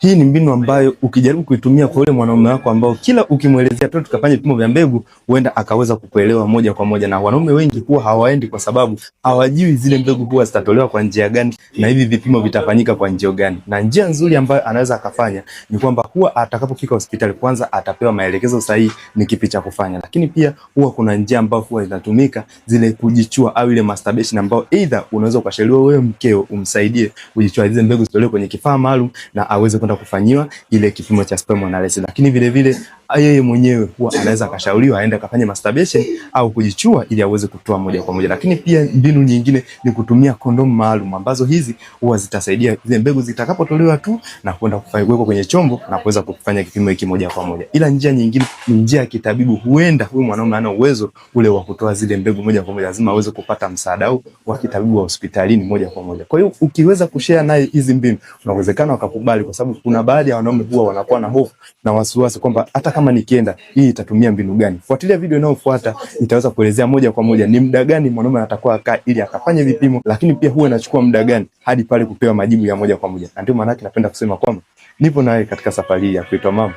Hii ni mbinu ambayo ukijaribu kuitumia kwa yule mwanaume wako ambao kila ukimwelezea tu tukafanye vipimo vya mbegu, huenda akaweza kukuelewa moja kwa moja. Na wanaume wengi huwa hawaendi kwa sababu hawajui zile mbegu huwa zitatolewa kwa njia gani na hivi vipimo vitafanyika kwa njia gani. Na njia nzuri ambayo anaweza akafanya ni kwamba huwa atakapofika hospitali kwanza atapewa maelekezo sahihi ni kipi cha kufanya. Lakini pia huwa kuna njia ambayo huwa inatumika zile kujichua au ile masturbation, ambayo either unaweza ukashauriwa wewe mkeo umsaidie kujichua zile mbegu zitolewe kwenye kifaa maalum na aweze kwenda kufanyiwa ile kipimo cha sperm analysis. Lakini vile vile yeye mwenyewe huwa anaweza akashauriwa aende akafanye masturbation au kujichua ili aweze kutoa moja kwa moja. Lakini pia mbinu nyingine ni kutumia kondomu maalum, ambazo hizi huwa zitasaidia zile mbegu zitakapotolewa tu na kwenda kuwekwa kwenye chombo na kuweza kufanya kipimo hiki moja kwa moja. Ila njia nyingine ni njia ya kitabibu. Huenda huyu mwanaume hana uwezo ule wa kutoa zile mbegu moja kwa moja, lazima aweze kupata msaada wa kitabibu wa hospitalini moja kwa moja. Kwa hiyo ukiweza kushare naye hizi mbinu, unawezekana wakakubali, kwa sababu kuna baadhi ya wanaume huwa wanakuwa na hofu na wasiwasi kwamba hata kama nikienda hii itatumia mbinu gani. Fuatilia video inayofuata, itaweza kuelezea moja kwa moja ni muda gani mwanaume anatakiwa akaa ili akafanye vipimo, lakini pia huwa inachukua muda gani hadi pale kupewa majibu ya moja kwa moja. Na ndio maana napenda kusema kwamba nipo nawe katika safari ya kuitwa mama.